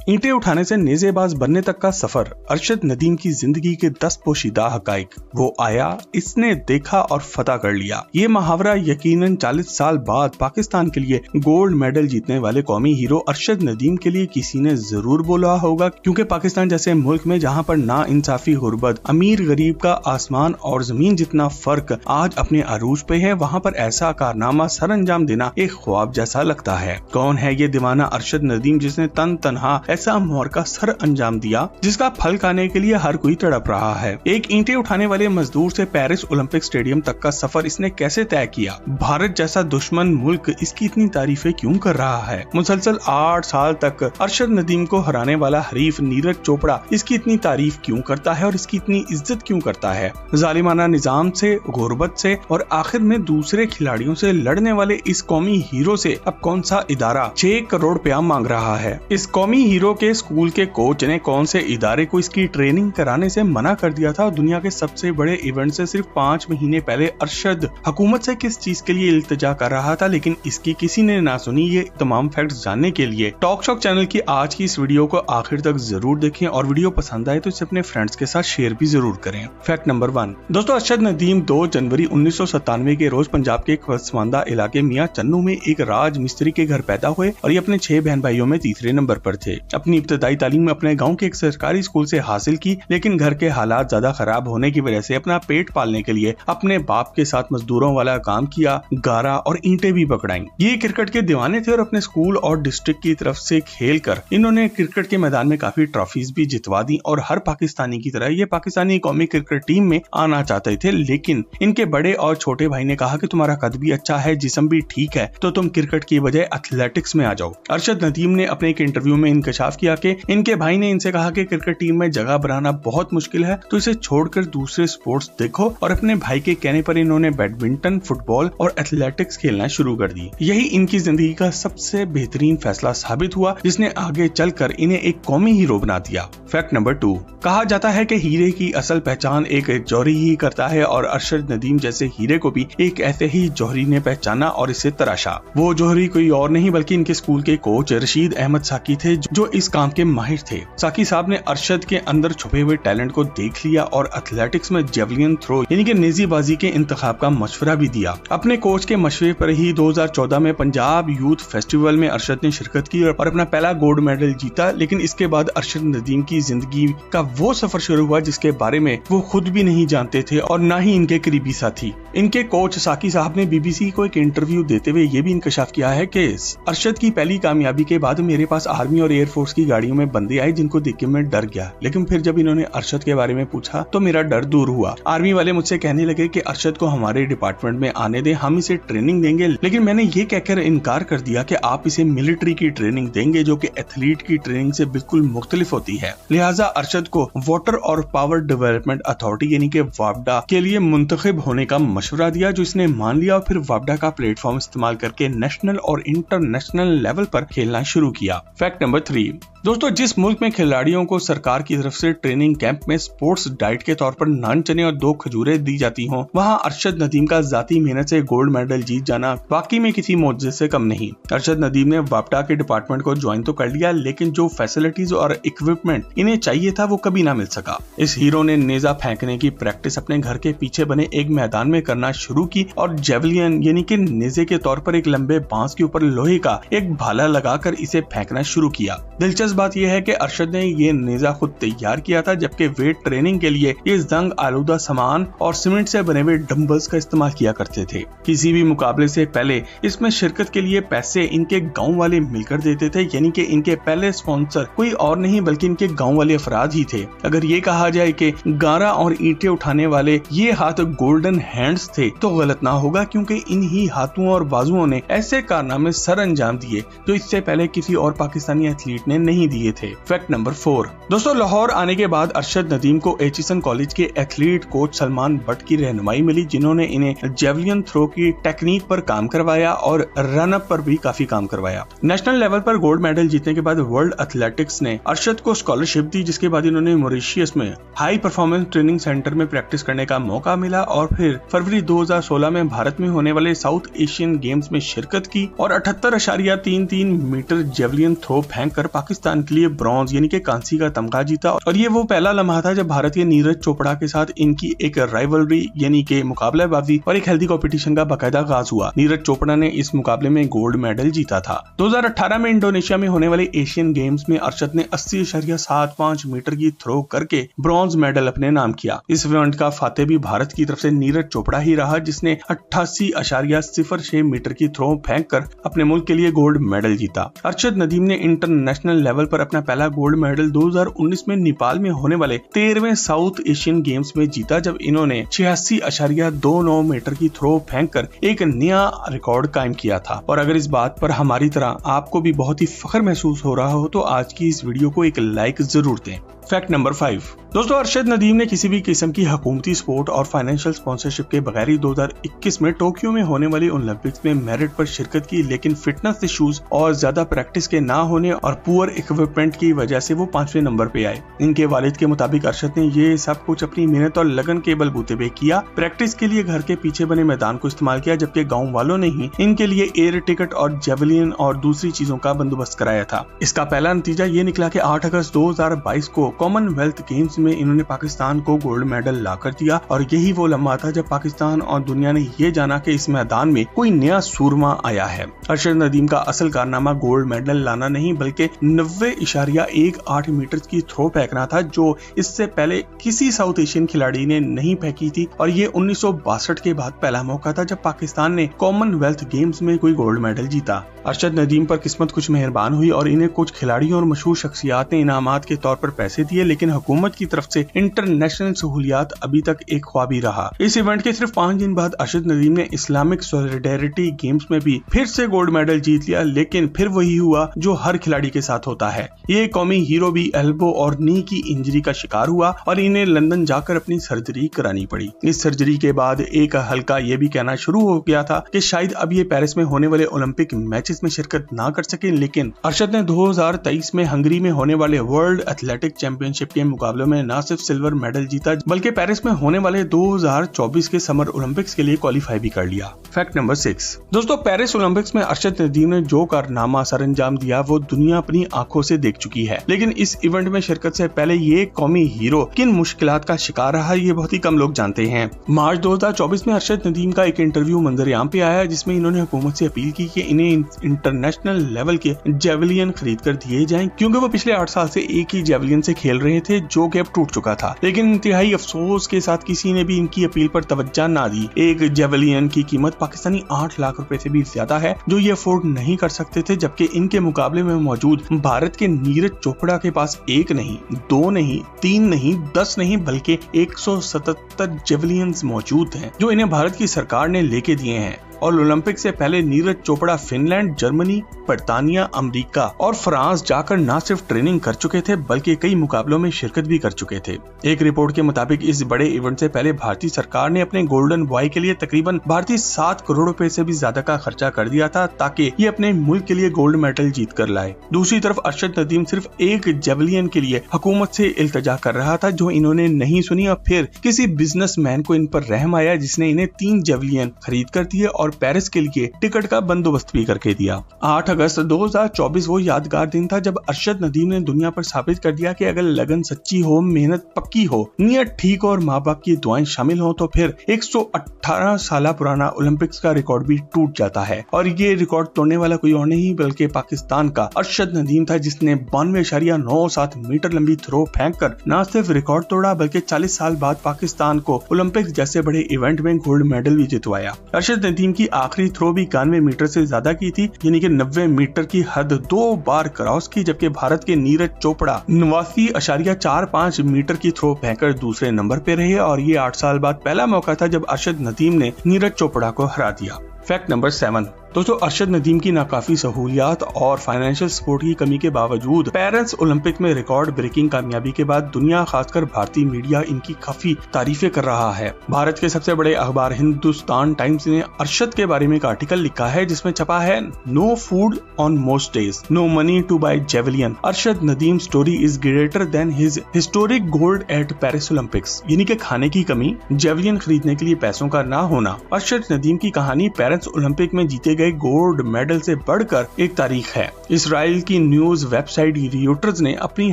ईंटें उठाने से नेज़ेबाज बनने तक का सफर, अरशद नदीम की जिंदगी के 10 पोशीदा हकाइक। वो आया, इसने देखा और फतह कर लिया। ये मुहावरा यकीनन 40 साल बाद पाकिस्तान के लिए गोल्ड मेडल जीतने वाले कौमी हीरो अरशद नदीम के लिए किसी ने जरूर बोला होगा, क्योंकि पाकिस्तान जैसे मुल्क में जहाँ पर ना इंसाफी, गुर्बत, अमीर गरीब का आसमान और जमीन जितना फर्क आज अपने अरूज पे है, वहाँ पर ऐसा कारनामा सर अंजाम देना एक ख्वाब जैसा लगता है। कौन है ये दीवाना अरशद नदीम जिसने तन तनहा ऐसा मुहरका सर अंजाम दिया जिसका फल खाने के लिए हर कोई तड़प रहा है। एक ईंटें उठाने वाले मजदूर से पेरिस ओलंपिक स्टेडियम तक का सफर इसने कैसे तय किया? भारत जैसा दुश्मन मुल्क इसकी इतनी तारीफें क्यों कर रहा है? मुसलसल 8 साल तक अरशद नदीम को हराने वाला हरीफ नीरज चोपड़ा इसकी इतनी तारीफ क्यों करता है और इसकी इतनी इज्जत क्यों करता है? जालिमाना निजाम से, गुर्बत से और आखिर में दूसरे खिलाड़ियों से लड़ने वाले इस कौमी हीरो से अब कौन सा इदारा 6 करोड़ रुपया मांग रहा है? इस कौमी हीरो के स्कूल के कोच ने कौन से इदारे को इसकी ट्रेनिंग कराने से मना कर दिया था? दुनिया के सबसे बड़े इवेंट से सिर्फ 5 महीने पहले अरशद हुकूमत से किस चीज के लिए इल्तिजा कर रहा था, लेकिन इसकी किसी ने ना सुनी। ये तमाम फैक्ट्स जानने के लिए टॉक शॉक चैनल की आज की इस वीडियो को आखिर तक जरूर देखें और वीडियो पसंद आए तो इसे अपने फ्रेंड्स के साथ शेयर भी जरूर करें। फैक्ट नंबर 1 दोस्तों, अरशद नदीम 2 जनवरी 1997 के रोज पंजाब के एक पसमानदा इलाके मियां चन्नू में एक राज मिस्त्री के घर पैदा हुए और ये अपने 6 बहन भाइयों में तीसरे नंबर पर थे। अपनी इब्तदाई तालीम अपने गांव के एक सरकारी स्कूल से हासिल की, लेकिन घर के हालात ज्यादा खराब होने की वजह से अपना पेट पालने के लिए अपने बाप के साथ मजदूरों वाला काम किया, गारा और ईंटें भी पकड़ाई। ये क्रिकेट के दीवाने थे और अपने स्कूल और डिस्ट्रिक्ट की तरफ से खेलकर इन्होंने क्रिकेट के मैदान में काफी ट्रॉफीज भी जितवा दी और हर पाकिस्तानी की तरह ये पाकिस्तानी कौमी क्रिकेट टीम में आना चाहते थे, लेकिन इनके बड़े और छोटे भाई ने कहा कि तुम्हारा कद भी अच्छा है, जिस्म भी ठीक है, तो तुम क्रिकेट की बजाय एथलेटिक्स में आ जाओ। अरशद नदीम ने अपने एक इंटरव्यू में इंकशाफ किया कि इनके भाई ने इनसे कहा कि क्रिकेट टीम में जगह बनाना बहुत मुश्किल है, तो इसे छोड़कर दूसरे स्पोर्ट्स देखो, और अपने भाई के कहने पर इन्होंने बैडमिंटन, फुटबॉल और एथलेटिक्स खेलना शुरू कर दी। यही इनकी जिंदगी का सबसे बेहतरीन फैसला साबित हुआ, जिसने आगे चलकर इन्हें एक कौमी हीरो बना दिया। फैक्ट नंबर 2 कहा जाता है कि हीरे की असल पहचान एक जौहरी ही करता है और अरशद नदीम जैसे हीरे को भी एक ऐसे ही जौहरी ने पहचाना और इसे तराशा। वो जौहरी कोई और नहीं बल्कि इनके स्कूल के कोच रशीद अहमद साकी थे, जो इस काम के माहिर थे। साकी साहब ने अरशद के अंदर छुपे हुए टैलेंट को देख लिया और एथलेटिक्स में जेवलिन थ्रो यानी कि नेज़ीबाजी के इंतखाब का मशवरा भी दिया। अपने कोच के मशवरे पर ही 2014 में पंजाब यूथ फेस्टिवल में अरशद ने शिरकत की और अपना पहला गोल्ड मेडल जीता, लेकिन इसके बाद अरशद नदीम की जिंदगी का वो सफर शुरू हुआ जिसके बारे में वो खुद भी नहीं जानते थे और ना ही इनके करीबी साथी। इनके कोच साकी साहब ने बीबीसी को एक इंटरव्यू देते हुए ये भी इंकशाफ किया है कि अरशद की पहली कामयाबी के बाद मेरे पास आर्मी और एयरफोर्स की गाड़ियों में बंदे आए जिनको देख के मैं डर गया, लेकिन फिर जब इन्होंने अरशद के बारे में पूछा तो मेरा डर दूर हुआ। आर्मी वाले मुझसे कहने लगे कि अरशद को हमारे डिपार्टमेंट में आने दें, हम इसे ट्रेनिंग देंगे, लेकिन मैंने ये कहकर इनकार कर दिया कि आप इसे मिलिट्री की ट्रेनिंग देंगे जो कि एथलीट की ट्रेनिंग से बिल्कुल मुख्तलिफ होती है। लिहाजा अरशद को वाटर और पावर डेवलपमेंट अथॉरिटी यानी कि वापडा के लिए मुंतखब होने का मशवरा दिया, जो इसने मान लिया और फिर वापडा का प्लेटफॉर्म इस्तेमाल करके नेशनल और इंटरनेशनल लेवल पर खेलना शुरू किया। फैक्ट नंबर 3 दोस्तों, जिस मुल्क में खिलाड़ियों को सरकार की तरफ से ट्रेनिंग कैंप में स्पोर्ट्स डाइट के तौर पर नान चने और 2 खजूरें दी जाती हों, वहां अरशद नदीम का जाती मेहनत से गोल्ड मेडल जीत जाना वाकई में किसी मौजूद से कम नहीं। अरशद नदीम ने वापडा के डिपार्टमेंट को ज्वाइन तो कर लिया, लेकिन जो फैसिलिटीज और इक्विपमेंट इन्हें चाहिए था वो कभी ना मिल सका। इस हीरो ने नेजा फेंकने की प्रैक्टिस अपने घर के पीछे बने एक मैदान में करना शुरू की और जेवलियन यानी कि नेजे के तौर पर एक लंबे बांस के ऊपर लोहे का एक भाला लगाकर इसे फेंकना शुरू किया। दिलचस्प बात यह है कि अरशद ने ये नेजा खुद तैयार किया था, जबकि वेट ट्रेनिंग के लिए ये जंग आलूदा सामान और सीमेंट से बने हुए डंबल्स का इस्तेमाल किया करते थे। किसी भी मुकाबले से पहले इसमें शिरकत के लिए पैसे इनके गांव वाले मिलकर देते थे, यानी कि इनके पहले स्पॉन्सर कोई और नहीं बल्कि इनके गांव वाले अफराद ही थे। अगर ये कहा जाए कि गारा और ईंटें उठाने वाले ये हाथ गोल्डन हैंड्स थे तो गलत ना होगा, क्योंकि इन्हीं हाथों और बाजुओं ने ऐसे कारनामे सर अंजाम दिए जो इससे पहले किसी और पाकिस्तानी एथलीट ने नहीं दिए थे। फैक्ट नंबर 4 दोस्तों, लाहौर आने के बाद अरशद नदीम को एचिसन कॉलेज के एथलीट कोच सलमान भट्ट की रहनुमाई मिली, जिन्होंने इन्हें जेवलिन थ्रो की टेक्निक पर काम करवाया और रन अप पर भी काफी काम करवाया। नेशनल लेवल पर गोल्ड मेडल जीतने के बाद वर्ल्ड एथलेटिक्स ने अरशद को स्कॉलरशिप दी, जिसके बाद इन्होंने मॉरिशस में हाई परफॉर्मेंस ट्रेनिंग सेंटर में प्रैक्टिस करने का मौका मिला और फिर फरवरी 2016 में भारत में होने वाले साउथ एशियन गेम्स में शिरकत की और 78.33 मीटर जेवलिन थ्रो फेंक कर पाकिस्तान पाकिस्तान के लिए ब्रॉन्ज यानी कि कांसी का तमगा जीता और ये वो पहला लम्हा था जब भारत के नीरज चोपड़ा के साथ इनकी एक राइवलरी यानी कि मुकाबलेबाजी और एक हेल्दी कंपटीशन का बाकायदा आगाज हुआ। नीरज चोपड़ा ने इस मुकाबले में गोल्ड मेडल जीता था। 2018 में इंडोनेशिया में होने वाले एशियन गेम्स में अर्शद ने 80.75 मीटर की थ्रो करके ब्रॉन्ज मेडल अपने नाम किया। इस इवेंट का फातेह भी भारत की तरफ से नीरज चोपड़ा ही रहा, जिसने 88.06 मीटर की थ्रो फेंक कर अपने मुल्क के लिए गोल्ड मेडल जीता। अर्शद नदीम ने इंटरनेशनल लेवल पर अपना पहला गोल्ड मेडल 2019 में नेपाल में होने वाले 13वें साउथ एशियन गेम्स में जीता, जब इन्होंने 86.29 मीटर की थ्रो फेंक कर एक नया रिकॉर्ड कायम किया था। और अगर इस बात पर हमारी तरह आपको भी बहुत ही फख्र महसूस हो रहा हो तो आज की इस वीडियो को एक लाइक जरूर दें। फैक्ट नंबर 5 दोस्तों, अर्शद नदीम ने किसी भी किस्म की हुकूमती सपोर्ट और फाइनेंशियल स्पॉन्सरशिप के बगैर ही 2021 में टोक्यो में होने वाली ओलंपिक्स में मेरिट पर शिरकत की, लेकिन फिटनेस इश्यूज और ज्यादा प्रैक्टिस के ना होने और पुअर इक्विपमेंट की वजह से वो 5वें नंबर पे आए। इनके वालिद के मुताबिक अर्शद ने ये सब कुछ अपनी मेहनत और लगन के बलबूते पे किया। प्रैक्टिस के लिए घर के पीछे बने मैदान को इस्तेमाल किया, जबकि गाँव वालों ने ही इनके लिए एयर टिकट और जेवलिन और दूसरी चीजों का बंदोबस्त कराया था। इसका पहला नतीजा ये निकला कि 8 अगस्त 2022 को कॉमनवेल्थ गेम्स में इन्होंने पाकिस्तान को गोल्ड मेडल ला कर दिया और यही वो लम्हा था जब पाकिस्तान और दुनिया ने ये जाना कि इस मैदान में कोई नया सूरमा आया है। अर्शद नदीम का असल कारनामा गोल्ड मेडल लाना नहीं बल्कि 90.18 मीटर की थ्रो फेंकना था, जो इससे पहले किसी साउथ एशियन खिलाड़ी ने नहीं फेंकी थी और ये 1962 के बाद पहला मौका था जब पाकिस्तान ने कॉमनवेल्थ गेम्स में कोई गोल्ड मेडल जीता। अर्शद नदीम पर किस्मत कुछ मेहरबान हुई और इन्हें कुछ खिलाड़ियों और मशहूर शख्सियात ने इनामात के तौर पर पैसे दिए, लेकिन हुकूमत की तरफ से इंटरनेशनल सहूलियात अभी तक एक ख्वाब ही रहा। इस इवेंट के सिर्फ 5 दिन बाद अर्शद नदीम ने इस्लामिक सॉलिडेरिटी गेम्स में भी फिर से गोल्ड मेडल जीत लिया, लेकिन फिर वही हुआ जो हर खिलाड़ी के साथ होता है। ये कौमी हीरो भी एल्बो और नी की इंजरी का शिकार हुआ और इन्हें लंदन जाकर अपनी सर्जरी करानी पड़ी। इस सर्जरी के बाद एक हल्का ये भी कहना शुरू हो गया था कि शायद अब ये पेरिस में होने वाले ओलंपिक मैचेस में शिरकत ना कर सके, लेकिन अर्शद ने 2023 में हंगरी में होने वाले वर्ल्ड एथलेटिक चैंपियनशिप के मुकाबले में न सिर्फ सिल्वर मेडल जीता बल्कि पेरिस में होने वाले 2024 के समर ओलंपिक्स के लिए क्वालिफाई भी कर लिया। फैक्ट नंबर 6 दोस्तों, पेरिस ओलंपिक्स में अर्शद नदीम ने जो कारनामा सर अंजाम दिया वो दुनिया अपनी आंखों से देख चुकी है, लेकिन इस इवेंट में शिरकत से पहले ये कौमी हीरो किन मुश्किलात का शिकार रहा ये बहुत ही कम लोग जानते हैं। मार्च 2024 में अर्शद नदीम का एक इंटरव्यू मंजर-ए-आम पे आया, जिसमें इन्होंने हुकूमत से अपील की कि इन्हें इंटरनेशनल लेवल के जेवलियन खरीद कर दिए जाएं, क्योंकि वो पिछले 8 साल से एक ही जेवलियन से खेल रहे थे जो कि अब टूट चुका था। लेकिन इंतहाई अफसोस के साथ किसी ने भी इनकी अपील पर तवज्जो ना दी। एक जेवलियन की कीमत पाकिस्तानी 8 लाख रुपए से भी ज्यादा है, जो ये अफोर्ड नहीं कर सकते थे, जबकि इनके मुकाबले में मौजूद भारत के नीरज चोपड़ा के पास 1 नहीं, 2 नहीं, 3 नहीं, 10 नहीं बल्कि 177 जेवलियंस मौजूद हैं, जो इन्हें भारत की सरकार ने लेके दिए हैं। और ओलंपिक से पहले नीरज चोपड़ा फिनलैंड, जर्मनी, बर्तानिया, अमेरिका और फ्रांस जाकर न सिर्फ ट्रेनिंग कर चुके थे बल्कि कई मुकाबलों में शिरकत भी कर चुके थे। एक रिपोर्ट के मुताबिक इस बड़े इवेंट से पहले भारतीय सरकार ने अपने गोल्डन बॉय के लिए तकरीबन 7 करोड़ रुपए से भी ज्यादा का खर्चा कर दिया था, ताकि ये अपने मुल्क के लिए गोल्ड मेडल जीत कर लाए। दूसरी तरफ अर्शद नदीम सिर्फ एक जेवलियन के लिए हुकूमत से इल्तजा कर रहा था, जो इन्होंने नहीं सुनी और फिर किसी बिजनेसमैन को इन पर रहम आया, जिसने इन्हें 3 जेवलियन खरीद कर दिए और पेरिस के लिए टिकट का बंदोबस्त भी करके दिया। 8 अगस्त 2024 वो यादगार दिन था जब अर्शद नदीम ने दुनिया पर साबित कर दिया कि अगर लगन सच्ची हो, मेहनत पक्की हो, नियत ठीक और माँ बाप की दुआएं शामिल हो तो फिर 118 साल पुराना ओलंपिक्स का रिकॉर्ड भी टूट जाता है। और ये रिकॉर्ड तोड़ने वाला कोई और नहीं बल्कि पाकिस्तान का अर्शद नदीम था, जिसने 92.97 मीटर लंबी थ्रो फेंक कर न सिर्फ रिकॉर्ड तोड़ा बल्कि 40 साल बाद पाकिस्तान को ओलंपिक्स जैसे बड़े इवेंट में गोल्ड मेडल भी जितवाया। अर्शद नदीम की आखिरी थ्रो भी 91 मीटर से ज्यादा की थी, यानी कि 90 मीटर की हद 2 बार क्रॉस की, जबकि भारत के नीरज चोपड़ा 89.45 मीटर की थ्रो फेंकर दूसरे नंबर पे रहे और ये 8 साल बाद पहला मौका था जब अर्शद नदीम ने नीरज चोपड़ा को हरा दिया। फैक्ट नंबर 7 दोस्तों, अर्शद नदीम की नाकाफी सहूलियात और फाइनेंशियल सपोर्ट की कमी के बावजूद पेरिस ओलंपिक में रिकॉर्ड ब्रेकिंग कामयाबी के बाद दुनिया खासकर भारतीय मीडिया इनकी काफी तारीफें कर रहा है। भारत के सबसे बड़े अखबार हिंदुस्तान टाइम्स ने अर्शद के बारे में एक आर्टिकल लिखा है जिसमें छपा है, no food on most days, no money to buy javelin, Arshad Nadeem story is greater than his historic gold at Paris Olympics. यानी कि खाने की कमी, जेवलियन खरीदने के लिए पैसों का ना होना, अर्शद नदीम की कहानी पेरिस पेरिस ओलंपिक में जीते गए गोल्ड मेडल से बढ़कर एक तारीख है। इसराइल की न्यूज वेबसाइट रियूटर्स ने अपनी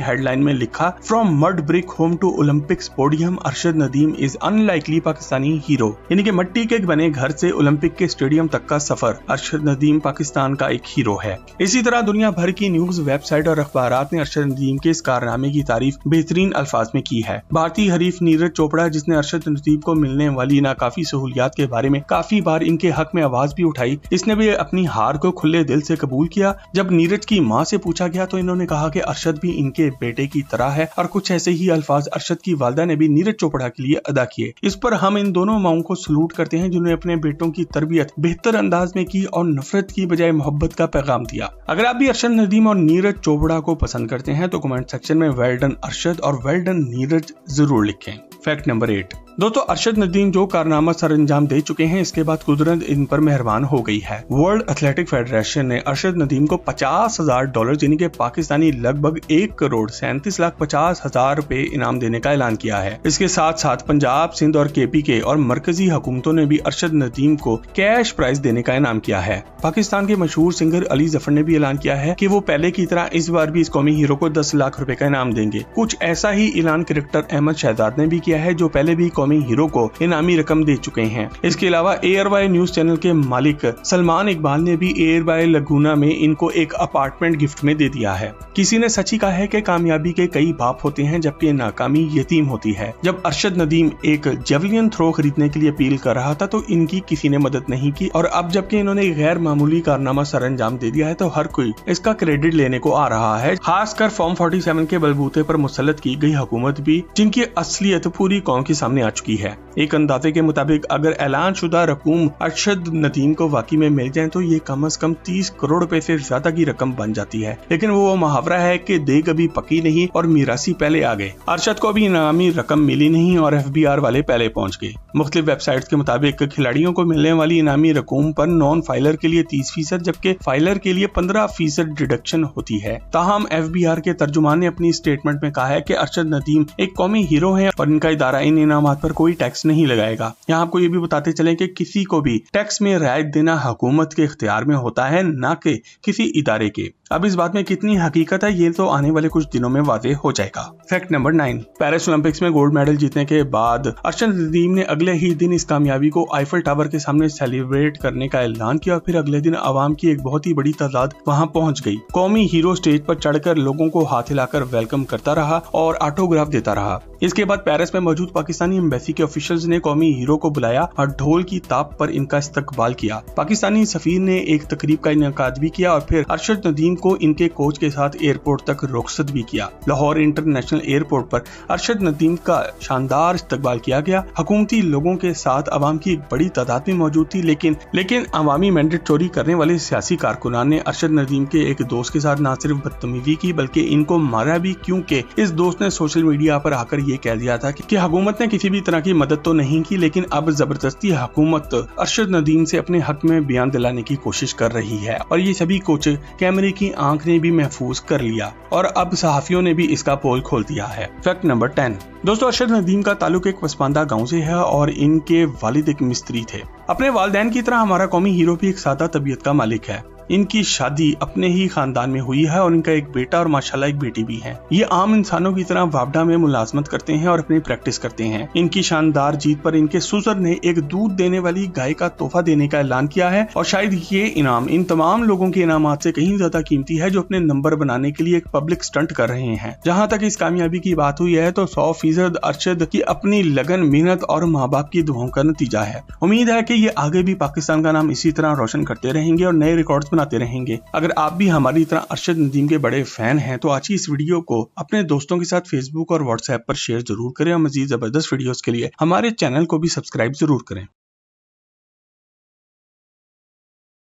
हेडलाइन में लिखा, from mud brick home to Olympics podium Arshad Nadeem is unlikely Pakistani hero. यानी कि मिट्टी के बने घर से ओलंपिक के स्टेडियम तक का सफर, अरशद नदीम पाकिस्तान का एक हीरो है। इसी तरह दुनिया भर की न्यूज वेबसाइट और अखबारात ने अरशद नदीम के इस कारनामे की तारीफ बेहतरीन अल्फाज में की है। भारतीय हरीफ नीरज चोपड़ा, जिसने अरशद नदीम को मिलने वाली नाकाफी सहूलियात के बारे में काफी बार इनके हक में आवाज भी उठाई, इसने भी अपनी हार को खुले दिल से कबूल किया। जब नीरज की मां से पूछा गया तो इन्होंने कहा कि अरशद भी इनके बेटे की तरह है, और कुछ ऐसे ही अल्फाज अरशद की वालिदा ने भी नीरज चोपड़ा के लिए अदा किए। इस पर हम इन दोनों माओं को सलूट करते हैं जिन्होंने अपने बेटों की तरबियत बेहतर अंदाज में की और नफरत की बजाय मोहब्बत का पैगाम दिया। अगर आप भी अरशद नदीम और नीरज चोपड़ा को पसंद करते हैं तो कमेंट सेक्शन में वेल डन अरशद और वेल डन नीरज जरूर लिखें। Fact number 8। दोस्तों, अरशद नदीम जो कारनामा सर अंजाम दे चुके हैं, इसके बाद कुदरत इन पर मेहरबान हो गई है। वर्ल्ड एथलेटिक फेडरेशन ने अरशद नदीम को $50,000 यानी कि पाकिस्तानी लगभग 1,37,50,000 रुपए इनाम देने का ऐलान किया है। इसके साथ साथ पंजाब, सिंध और KPK और मरकजी हुकूमतों ने भी अरशद नदीम को कैश प्राइज देने का इनाम किया है। पाकिस्तान के मशहूर सिंगर अली जफर ने भी ऐलान किया है कि वो पहले की तरह इस बार भी इस कौमी हीरो को 10 लाख रुपए का इनाम देंगे। कुछ ऐसा ही ऐलान क्रिकेटर अहमद शहजाद ने भी किया है, जो पहले भी कौमी हीरो को इनामी रकम दे चुके हैं। इसके अलावा एयरवाई न्यूज चैनल के मालिक सलमान इकबाल ने भी एयरवाई लगूना में इनको एक अपार्टमेंट गिफ्ट में दे दिया है। किसी ने सच ही कहा है कि कामयाबी के कई बाप होते हैं जबकि नाकामी यतीम होती है। जब अरशद नदीम एक जेवलिन थ्रो खरीदने के लिए अपील कर रहा था तो इनकी किसी ने मदद नहीं की, और अब जबकि इन्होंने गैर मामूली कारनामा सर अंजाम दे दिया है तो हर कोई इसका क्रेडिट लेने को आ रहा है। खासकर फॉर्म 47 के बलबूते पर मुसल्लत की गई हुकूमत भी, जिनकी असलियत पूरी कौम के सामने आ चुकी है। एक अंदाजे के मुताबिक अगर ऐलान शुदा रकूम अरशद नदीम को वाकई में मिल जाए तो ये कम से कम 30 करोड़ रुपए से ज्यादा की रकम बन जाती है। लेकिन वो मुहावरा है कि देग अभी पकी नहीं और मीरासी पहले आ गए। अरशद को अभी इनामी रकम मिली नहीं और FBR वाले पहले पहुंच गए। मुख्तलिफ वेबसाइट्स के मुताबिक खिलाड़ियों को मिलने वाली इनामी रकूम पर नॉन फाइलर के लिए 30% जबकि फाइलर के लिए 15% डिडक्शन होती है। ताहम FBR के तर्जुमान ने अपनी स्टेटमेंट में कहा है कि अरशद नदीम एक कौमी हीरो है और इनका इदारा इन इनामात पर कोई टैक्स नहीं लगाएगा। यहाँ आपको ये भी बताते चलें कि किसी को भी टैक्स में रियायत देना हुकूमत के इख्तियार में होता है, न कि किसी इदारे के। अब इस बात में कितनी हकीकत है ये तो आने वाले कुछ दिनों में वाज़ेह हो जाएगा। Fact number 9। पेरिस ओलंपिक्स में गोल्ड मेडल जीतने के बाद अरशद नदीम ने अगले ही दिन इस कामयाबी को आईफल टावर के सामने सेलिब्रेट करने का ऐलान किया और फिर अगले दिन आवाम की एक बहुत ही बड़ी तादाद वहां पहुंच गई। कौमी हीरो स्टेज पर चढ़कर लोगों को हाथ हिलाकर वेलकम करता रहा और ऑटोग्राफ देता रहा। इसके बाद पेरिस में मौजूद पाकिस्तानी एम्बेसी के ऑफिशियल्स ने कौमी हीरो को बुलाया और ढोल की ताप पर इनका इस्तकबाल किया। पाकिस्तानी सफीर ने एक तकरीब का इनेकाद भी किया और फिर अरशद नदीम को इनके कोच के साथ एयरपोर्ट तक रुखसत भी किया। लाहौर इंटरनेशनल एयरपोर्ट पर अरशद नदीम का शानदार इस्तकबाल किया गया। हुकूमती लोगों के साथ आवाम की एक बड़ी तादाद भी मौजूद थी, लेकिन अवामी मैंडेट चोरी करने वाले सियासी कारकुनान ने अरशद नदीम के एक दोस्त के साथ न सिर्फ बदतमीजी की बल्कि इनको मारा भी, क्योंकि इस दोस्त ने सोशल मीडिया पर आकर ये कह दिया था कि हुकूमत ने किसी भी तरह की मदद तो नहीं की, लेकिन अब जबरदस्ती हुकूमत अरशद नदीम से अपने हक में बयान दिलाने की कोशिश कर रही है। और ये सभी कुछ कैमरे की आंख ने भी महफूज कर लिया और अब सहाफियों ने भी इसका पोल खोल दिया है। Fact number 10। दोस्तों, अरशद नदीम का ताल्लुक एक पसमानदा गांव से है और इनके वालिद एक मिस्त्री थे। अपने वालिदैन की तरह हमारा कौमी हीरो भी एक सादा तबीयत का मालिक है। इनकी शादी अपने ही खानदान में हुई है और इनका एक बेटा और माशाल्लाह एक बेटी भी है। ये आम इंसानों की तरह वापडा में मुलाजमत करते हैं और अपनी प्रैक्टिस करते हैं। इनकी शानदार जीत पर इनके सुसर ने एक दूध देने वाली गाय का तोहफा देने का ऐलान किया है और शायद ये इनाम इन तमाम लोगों के इनामात से कहीं ज्यादा कीमती है जो अपने नंबर बनाने के लिए एक पब्लिक स्टंट कर रहे हैं। जहाँ तक इस कामयाबी की बात हुई है तो 100% अरशद की अपनी लगन, मेहनत और माँ बाप की दुआओं का नतीजा है। उम्मीद है कि ये आगे भी पाकिस्तान का नाम इसी तरह रोशन करते रहेंगे और नए रिकॉर्ड्स बनाते रहेंगे। अगर आप भी हमारी तरह अरशद नदीम के बड़े फैन हैं तो आज की इस वीडियो को अपने दोस्तों के साथ फेसबुक और व्हाट्सएप पर शेयर जरूर करें और मजीद जबरदस्त वीडियोस के लिए हमारे चैनल को भी सब्सक्राइब जरूर करें।